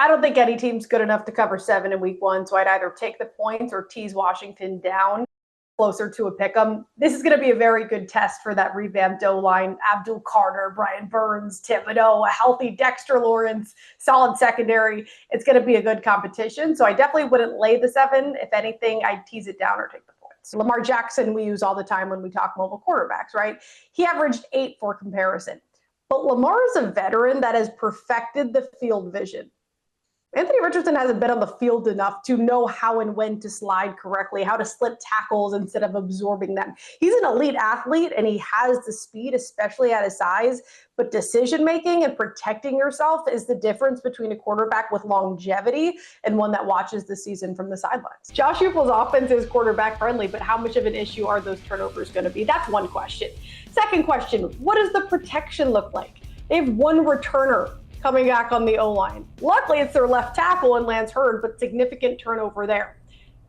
I don't think any team's good enough to cover 7 in week 1, so I'd either take the points or tease Washington down closer to a pick 'em. This is going to be a very good test for that revamped O-line. Abdul Carter, Brian Burns, Thibodeau, a healthy Dexter Lawrence, solid secondary. It's going to be a good competition, so I definitely wouldn't lay the 7. If anything, I'd tease it down or take the points. Lamar Jackson we use all the time when we talk mobile quarterbacks, right? He averaged 8 for comparison. But Lamar is a veteran that has perfected the field vision. Anthony Richardson hasn't been on the field enough to know how and when to slide correctly, how to slip tackles instead of absorbing them. He's an elite athlete and he has the speed, especially at his size, but decision-making and protecting yourself is the difference between a quarterback with longevity and one that watches the season from the sidelines. Josh Heupel's offense is quarterback friendly, but how much of an issue are those turnovers going to be? That's one question. Second question, what does the protection look like? They have one returner coming back on the O-line. Luckily, it's their left tackle and Lance Hurd, but significant turnover there.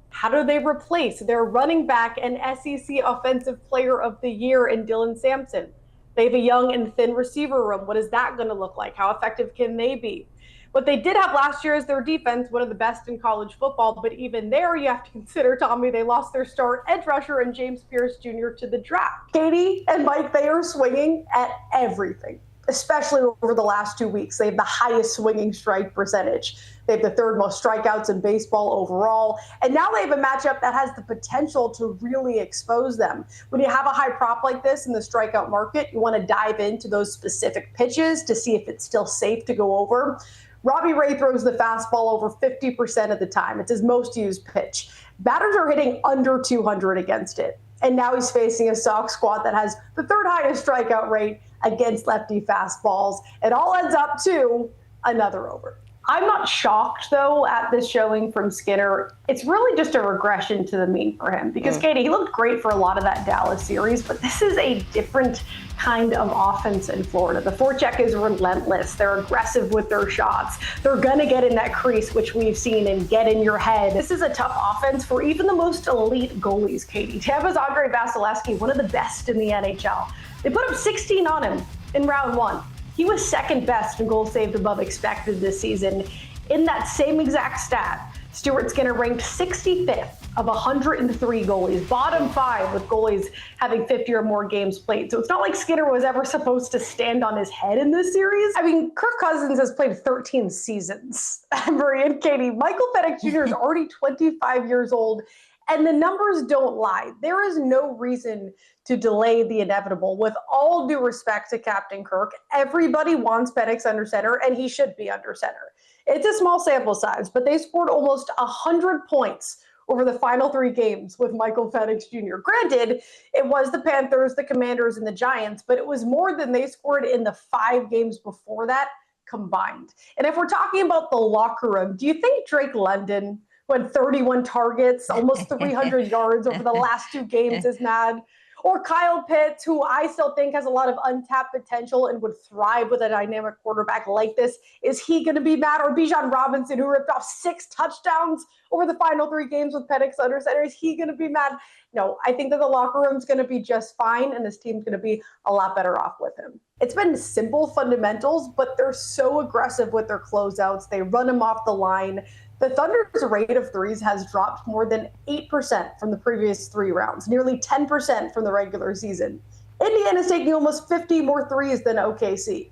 How do they replace their running back and SEC Offensive Player of the Year in Dylan Sampson? They have a young and thin receiver room. What is that going to look like? How effective can they be? What they did have last year is their defense, one of the best in college football, but even there you have to consider, Tommy, they lost their star edge rusher and James Pierce Jr. to the draft. Katie and Mike, they are swinging at everything. Especially over the last 2 weeks. They have the highest swinging strike percentage. They have the third most strikeouts in baseball overall. And now they have a matchup that has the potential to really expose them. When you have a high prop like this in the strikeout market, you want to dive into those specific pitches to see if it's still safe to go over. Robbie Ray throws the fastball over 50% of the time. It's his most used pitch. Batters are hitting under 200 against it. And now he's facing a Sox squad that has the third highest strikeout rate against lefty fastballs. It all ends up to another over. I'm not shocked, though, at this showing from Skinner. It's really just a regression to the mean for him because, Katie, he looked great for a lot of that Dallas series, but this is a different kind of offense in Florida. The forecheck is relentless. They're aggressive with their shots. They're going to get in that crease, which we've seen, and get in your head. This is a tough offense for even the most elite goalies, Katie. Tampa's Andre Vasilevsky, one of the best in the NHL. They put up 16 on him in round 1. He was second best in goals saved above expected this season. In that same exact stat, Stuart Skinner ranked 65th of 103 goalies, bottom 5 with goalies having 50 or more games played. So it's not like Skinner was ever supposed to stand on his head in this series. I mean, Kirk Cousins has played 13 seasons. Marie and Katie, Michael Penix Jr. is already 25 years old. And the numbers don't lie. There is no reason to delay the inevitable. With all due respect to Captain Kirk, everybody wants Penix under center, and he should be under center. It's a small sample size, but they scored almost 100 points over the final 3 games with Michael Penix Jr. Granted, it was the Panthers, the Commanders, and the Giants, but it was more than they scored in the 5 games before that combined. And if we're talking about the locker room, do you think Drake London, who had 31 targets, almost 300 yards over the last 2 games, is mad? Or Kyle Pitts, who I still think has a lot of untapped potential and would thrive with a dynamic quarterback like this. Is he going to be mad? Or Bijan Robinson, who ripped off 6 touchdowns over the final 3 games with Penix under center. Is he going to be mad? No, I think that the locker room's going to be just fine, and this team's going to be a lot better off with him. It's been simple fundamentals, but they're so aggressive with their closeouts. They run them off the line. The Thunder's rate of threes has dropped more than 8% from the previous 3 rounds, nearly 10% from the regular season. Indiana's taking almost 50 more threes than OKC.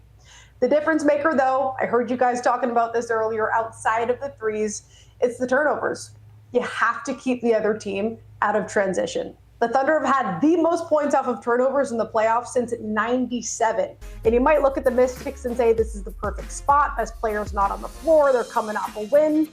The difference maker, though, I heard you guys talking about this earlier, outside of the threes, it's the turnovers. You have to keep the other team out of transition. The Thunder have had the most points off of turnovers in the playoffs since '97. And you might look at the Mystics and say this is the perfect spot. Best players not on the floor. They're coming off a win.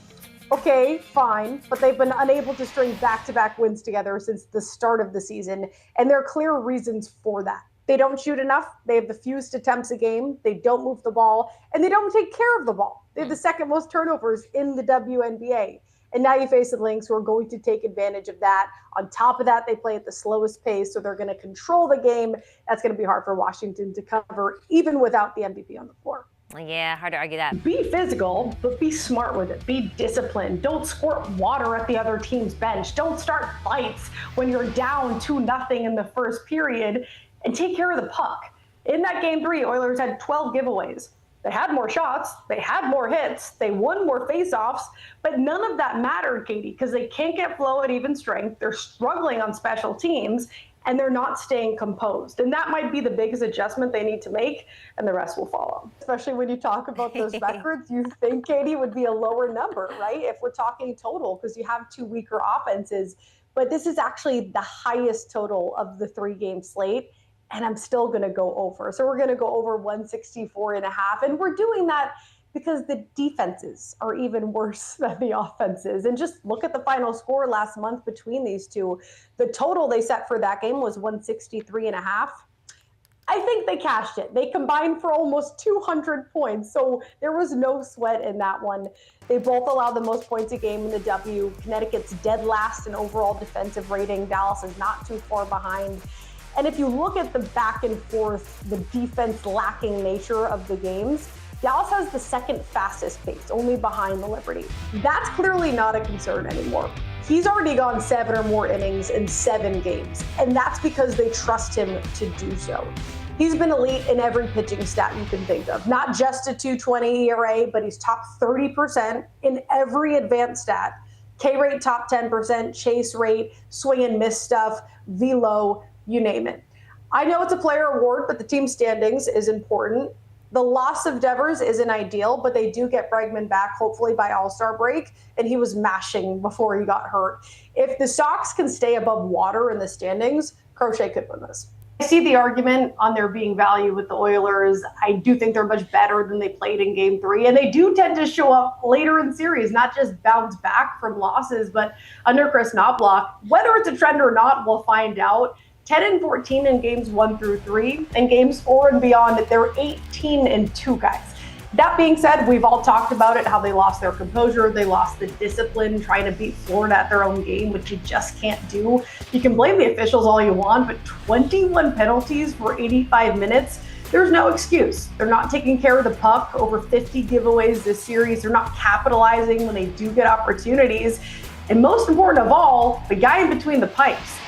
Okay, fine, but they've been unable to string back-to-back wins together since the start of the season, and there are clear reasons for that. They don't shoot enough, they have the fewest attempts a game, they don't move the ball, and they don't take care of the ball. They have the second most turnovers in the WNBA. And now you face the Lynx, who are going to take advantage of that. On top of that, they play at the slowest pace, so they're going to control the game. That's going to be hard for Washington to cover, even without the MVP on the floor. Yeah, hard to argue that. Be physical, but be smart with it. Be disciplined. Don't squirt water at the other team's bench. Don't start fights when you're down 2-0 in the first period, and take care of the puck. In that game 3, Oilers had 12 giveaways. They had more shots, they had more hits, they won more faceoffs, but none of that mattered, Katie, because they can't get flow at even strength. They're struggling on special teams, and they're not staying composed. And that might be the biggest adjustment they need to make, and the rest will follow. Especially when you talk about those records, you think, Katie, would be a lower number, right? If we're talking total, because you have two weaker offenses. But this is actually the highest total of the 3-game slate. And I'm still going to go over. So we're going to go over 164.5. And we're doing that because the defenses are even worse than the offenses. And just look at the final score last month between these two. The total they set for that game was 163.5. I think they cashed it. They combined for almost 200 points. So there was no sweat in that one. They both allowed the most points a game in the W. Connecticut's dead last in overall defensive rating. Dallas is not too far behind. And if you look at the back and forth, the defense lacking nature of the games, Dallas has the second fastest pace, only behind the Liberty. That's clearly not a concern anymore. He's already gone 7 or more innings in 7 games, and that's because they trust him to do so. He's been elite in every pitching stat you can think of, not just a 2.20 ERA, but he's top 30% in every advanced stat. K rate top 10%, chase rate, swing and miss stuff, velo, you name it. I know it's a player award, but the team standings is important. The loss of Devers isn't ideal, but they do get Bregman back, hopefully by All-Star break, and he was mashing before he got hurt. If the Sox can stay above water in the standings, Crochet could win this. I see the argument on there being value with the Oilers. I do think they're much better than they played in Game 3, and they do tend to show up later in series, not just bounce back from losses, but under Chris Knobloch. Whether it's a trend or not, we'll find out. 10-14 in games 1 through 3, and games 4 and beyond, they're 18-2, guys. That being said, we've all talked about it, how they lost their composure, they lost the discipline trying to beat Florida at their own game, which you just can't do. You can blame the officials all you want, but 21 penalties for 85 minutes, there's no excuse. They're not taking care of the puck, over 50 giveaways this series. They're not capitalizing when they do get opportunities. And most important of all, the guy in between the pipes.